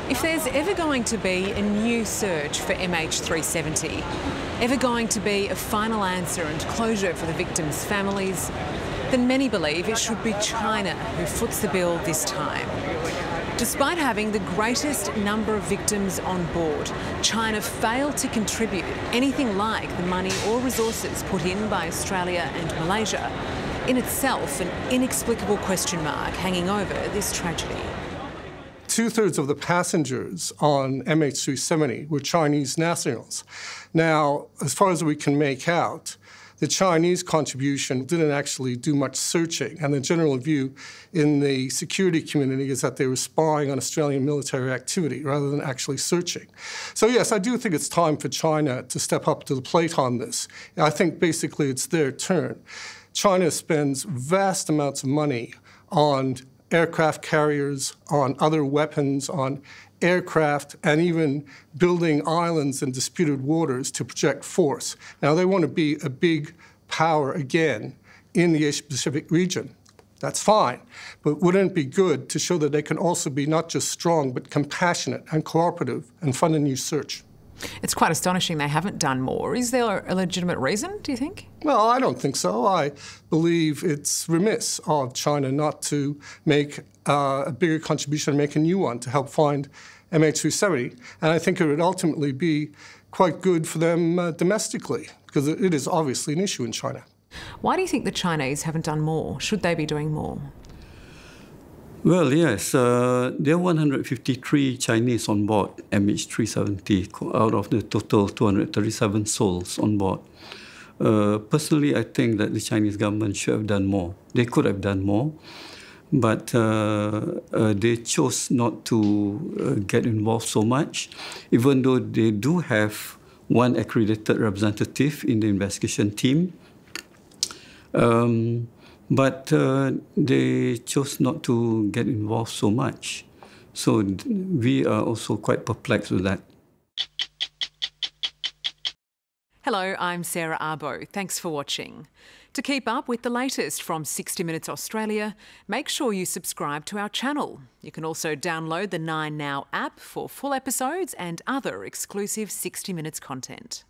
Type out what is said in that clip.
If there's ever going to be a new search for MH370, ever going to be a final answer and closure for the victims' families, then many believe it should be China who foots the bill this time. Despite having the greatest number of victims on board, China failed to contribute anything like the money or resources put in by Australia and Malaysia. In itself, an inexplicable question mark hanging over this tragedy. Two-thirds of the passengers on MH370 were Chinese nationals. Now, as far as we can make out, the Chinese contribution didn't actually do much searching, and the general view in the security community is that they were spying on Australian military activity rather than actually searching. So yes, I do think it's time for China to step up to the plate on this. I think basically it's their turn. China spends vast amounts of money on aircraft carriers, on other weapons, on aircraft, and even building islands in disputed waters to project force. Now, they want to be a big power again in the Asia-Pacific region. That's fine, but wouldn't it be good to show that they can also be not just strong, but compassionate and cooperative and fund a new search? It's quite astonishing they haven't done more. Is there a legitimate reason, do you think? Well, I don't think so. I believe it's remiss of China not to make a bigger contribution, make a new one to help find MH370. And I think it would ultimately be quite good for them domestically, because it is obviously an issue in China. Why do you think the Chinese haven't done more? Should they be doing more? Well, yes, there are 153 Chinese on board MH370 out of the total 237 souls on board. Personally, I think that the Chinese government should have done more. They could have done more, but they chose not to get involved so much, even though they do have one accredited representative in the investigation team. But they chose not to get involved so much. So we are also quite perplexed with that. Hello, I'm Sarah Abo. Thanks for watching. To keep up with the latest from 60 Minutes Australia, make sure you subscribe to our channel. You can also download the 9Now app for full episodes and other exclusive 60 Minutes content.